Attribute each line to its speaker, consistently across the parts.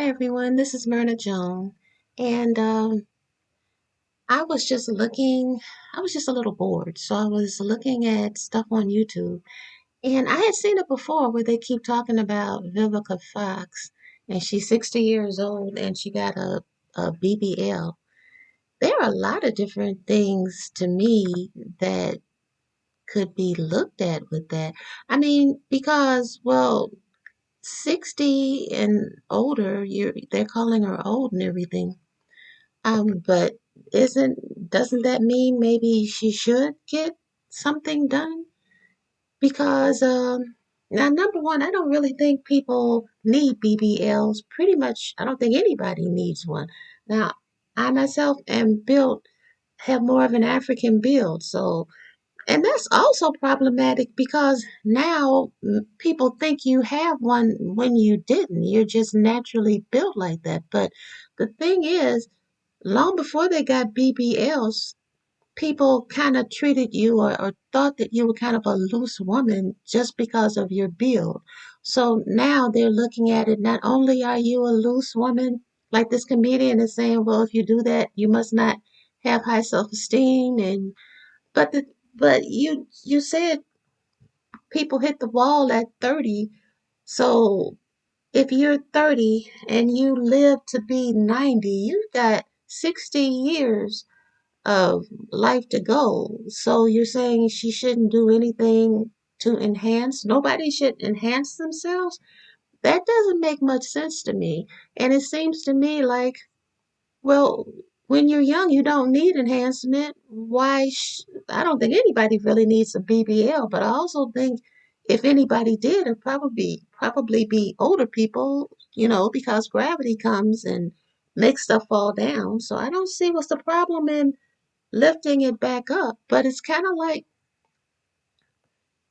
Speaker 1: Hi everyone, this is Myrna Joan, and I was just a little bored, so I was looking at stuff on YouTube, and I had seen it before where they keep talking about Viveca Fox, and she's 60 years old and she got a BBL. There are a lot of different things to me that could be looked at with that. I mean, because, well, 60 and older, they're calling her old and everything. But doesn't that mean maybe she should get something done? Because now number one, I don't really think people need BBLs. Pretty much, I don't think anybody needs one. Now, I myself am built, have more of an African build, so and that's also problematic because now people think you have one when you didn't. You're just naturally built like that. But the thing is, long before they got BBLs, people kind of treated you or thought that you were kind of a loose woman just because of your build. So now they're looking at it, not only are you a loose woman, like this comedian is saying, well, if you do that, you must not have high self-esteem and but the but you said people hit the wall at 30. So if you're 30 and you live to be 90, you've got 60 years of life to go. So you're saying she shouldn't do anything to enhance? Nobody should enhance themselves? That doesn't make much sense to me. And it seems to me like, well, when you're young, you don't need enhancement. I don't think anybody really needs a BBL, but I also think if anybody did, it'd probably be older people, because gravity comes and makes stuff fall down. So I don't see what's the problem in lifting it back up. But it's kind of like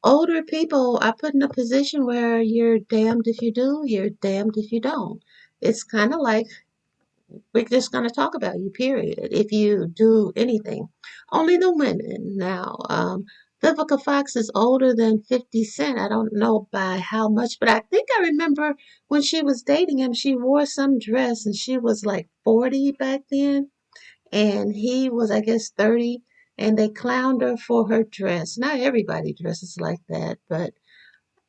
Speaker 1: older people are put in a position where you're damned if you do, you're damned if you don't. It's kind of like we're just going to talk about you, period, if you do anything. Only the women. Now, Vivica Fox is older than 50 Cent. I don't know by how much, but I think I remember when she was dating him, she wore some dress and she was like 40 back then and he was, I guess, 30, and they clowned her for her dress. Not everybody dresses like that, but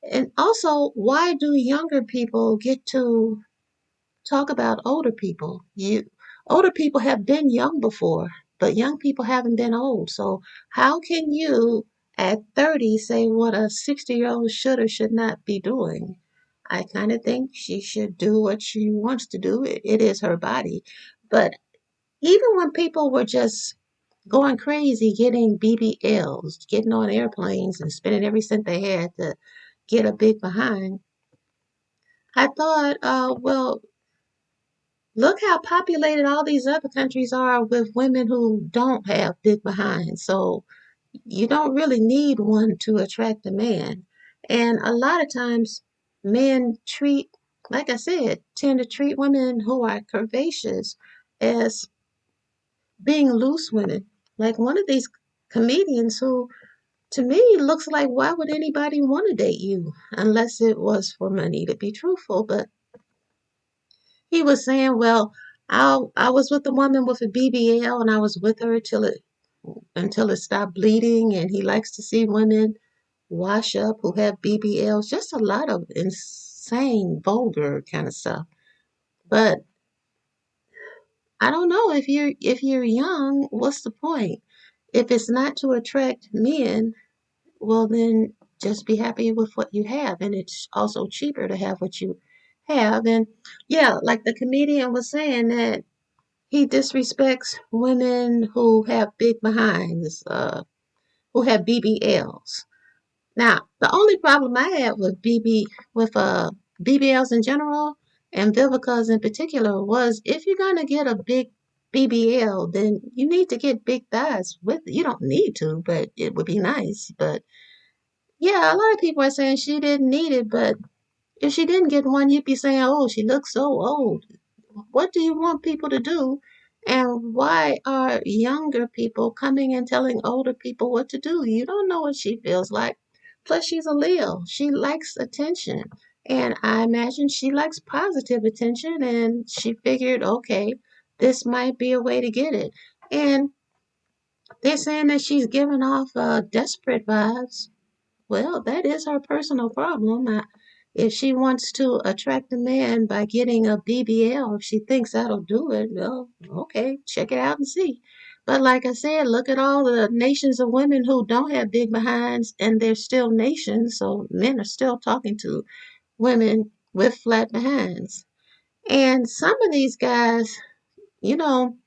Speaker 1: and also, why do younger people get to talk about older people? Older people have been young before, but young people haven't been old. So how can you at 30 say what a 60-year-old should or should not be doing? I kind of think she should do what she wants to do. It is her body. But even when people were just going crazy getting BBLs, getting on airplanes and spending every cent they had to get a big behind, I thought, well, look how populated all these other countries are with women who don't have big behinds. So you don't really need one to attract a man. And a lot of times men like I said, tend to treat women who are curvaceous as being loose women. Like one of these comedians who, to me, looks like why would anybody want to date you unless it was for money, to be truthful. But he was saying, well, I was with a woman with a BBL and I was with her until it stopped bleeding. And he likes to see women wash up who have BBLs. Just a lot of insane, vulgar kind of stuff. But I don't know if you're young, what's the point? If it's not to attract men, well then just be happy with what you have. And it's also cheaper to have what you have. And yeah, like the comedian was saying that he disrespects women who have big behinds, who have BBLs. Now, the only problem I have with BBLs in general and Viveka's in particular was if you're gonna get a big BBL, then you need to get big thighs with it. You don't need to, but it would be nice. But yeah, a lot of people are saying she didn't need it, but if she didn't get one, you'd be saying, "Oh, she looks so old." What do you want people to do? And why are younger people coming and telling older people what to do? You don't know what she feels like. Plus, she's a Leo. She likes attention. And I imagine she likes positive attention and she figured, okay, this might be a way to get it. And they're saying that she's giving off desperate vibes. Well, that is her personal problem. If she wants to attract a man by getting a BBL, if she thinks that'll do it, well, okay, check it out and see. But like I said, look at all the nations of women who don't have big behinds and they're still nations, so men are still talking to women with flat behinds. And some of these guys, you know,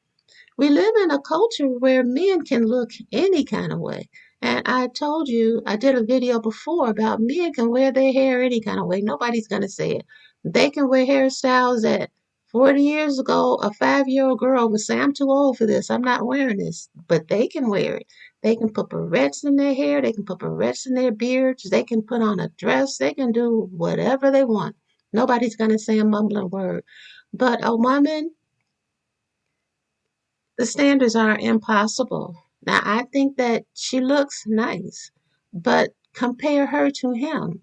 Speaker 1: we live in a culture where men can look any kind of way. And I told you, I did a video before about men can wear their hair any kind of way. Nobody's going to say it. They can wear hairstyles that 40 years ago, a 5-year-old girl would say, I'm too old for this. I'm not wearing this. But they can wear it. They can put barrettes in their hair. They can put barrettes in their beards. They can put on a dress. They can do whatever they want. Nobody's going to say a mumbling word. But a woman, the standards are impossible. Now, I think that she looks nice, but compare her to him.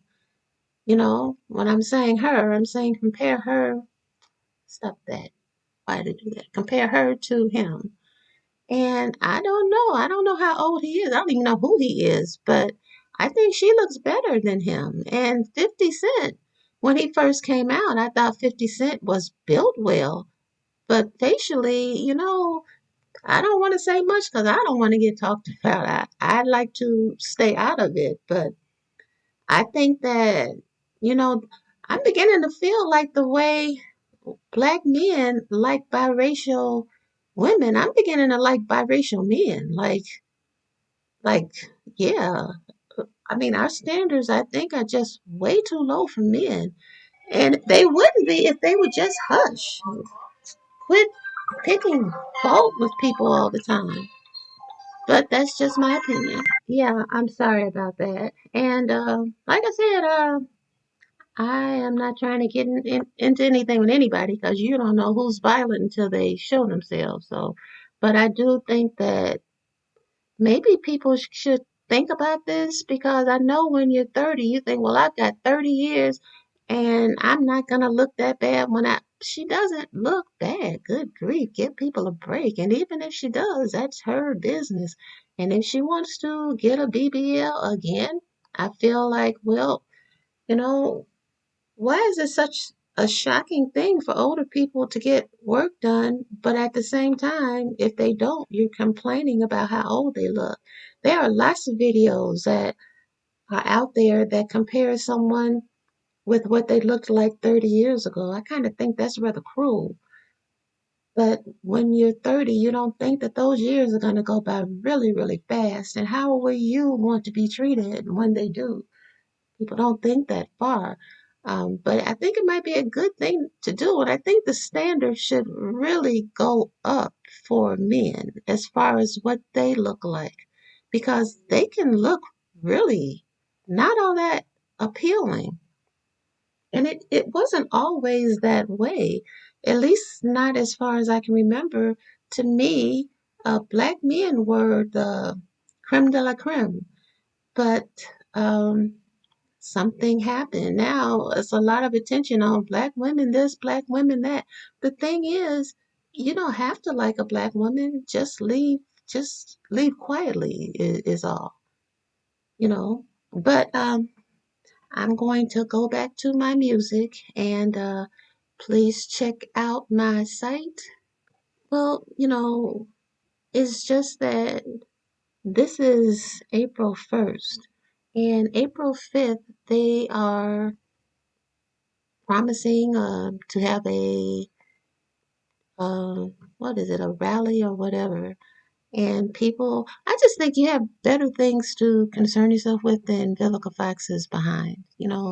Speaker 1: When I'm saying her, I'm saying compare her. Stop that. Why did you do that? Compare her to him. And I don't know. I don't know how old he is. I don't even know who he is, but I think she looks better than him. And 50 Cent, when he first came out, I thought 50 Cent was built well, but facially, I don't want to say much because I don't want to get talked about. I'd like to stay out of it, but I think that, you know, I'm beginning to feel like the way black men like biracial women, I'm beginning to like biracial men. Like, yeah. I mean, our standards, I think, are just way too low for men. And they wouldn't be if they would just hush. Quit picking fault with people all the time. But that's just my opinion. Yeah, I'm sorry about that. And like I said, I am not trying to get into anything with anybody because you don't know who's violent until they show themselves. So, but I do think that maybe people should think about this because I know when you're 30, you think, well, I've got 30 years and I'm not going to look that bad she doesn't look bad. Good grief, give people a break. And even if she does, that's her business. And if she wants to get a BBL again, I feel like, well, you know, why is it such a shocking thing for older people to get work done, but at the same time, if they don't, you're complaining about how old they look? There are lots of videos that are out there that compare someone with what they looked like 30 years ago. I kind of think that's rather cruel. But when you're 30, you don't think that those years are going to go by really, really fast. And how will you want to be treated when they do? People don't think that far. But I think it might be a good thing to do. And I think the standard should really go up for men as far as what they look like because they can look really not all that appealing. And it wasn't always that way, at least not as far as I can remember. To me, black men were the creme de la creme. But something happened. Now it's a lot of attention on black women this, black women that. The thing is, you don't have to like a black woman. Just leave quietly is all, you know. But I'm going to go back to my music and please check out my site. Well, it's just that this is April 1st. And April 5th, they are promising to have uh, what is it, a rally or whatever. And people, I just think you have better things to concern yourself with than Viveca Fox's behind.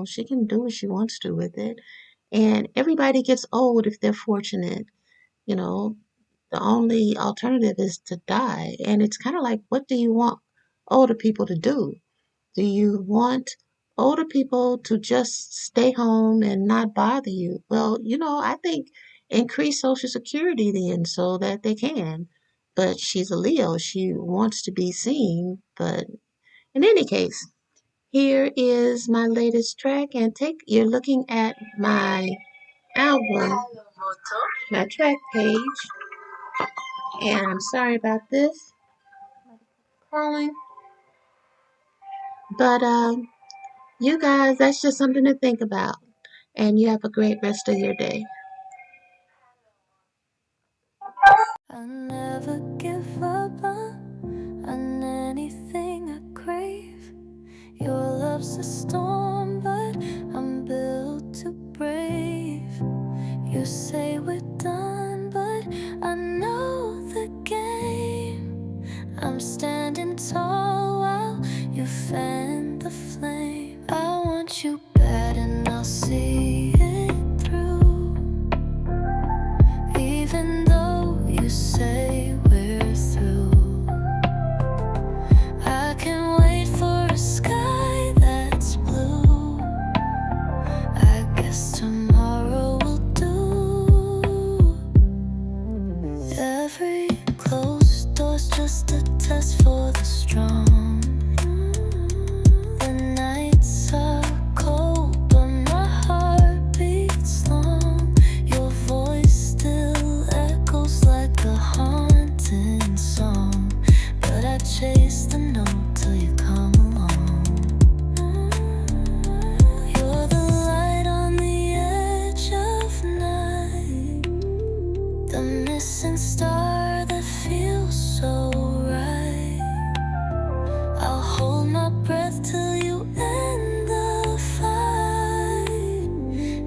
Speaker 1: She can do what she wants to with it. And everybody gets old if they're fortunate. You know, the only alternative is to die. And it's kind of like, what do you want older people to do? Do you want older people to just stay home and not bother you? Well, I think increase Social Security then so that they can. But she's a Leo. She wants to be seen. But in any case, Here is my latest track, and you're looking at my album, my track page, and I'm sorry about this calling, but you guys, that's just something to think about, and you have a great rest of your day.
Speaker 2: I never give up on anything I crave. Your love's a storm, but I'm built to brave. You say we're done, but I know the game. I'm standing tall while you fan the flame. I want you bad and I'll see it through. Even though you say we're through, I can wait for a sky that's blue. I guess tomorrow will do. Every closed door's just a test for the strong. The nights are cold, but my heart beats long. Your voice still echoes like a haunting song, but I chase the note till you come along. You're the light on the edge of night, the missing star that feels so right. I'll hold my breath till you end the fight,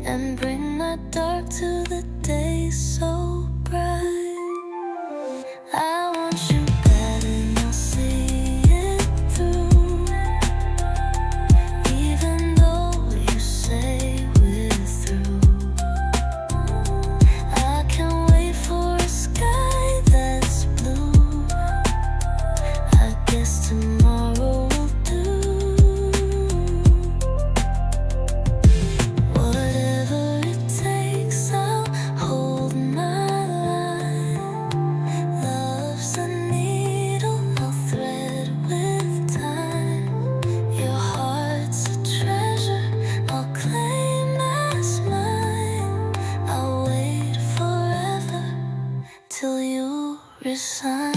Speaker 2: and bring my dark to the day so bright. I want you bad and I'll see it through. Even though you say we're through, I can wait for a sky that's blue. I guess tomorrow will do. Whatever it takes, I'll hold my line. Love's a needle I'll thread with time. Your heart's a treasure I'll claim as mine. I'll wait forever till you resign.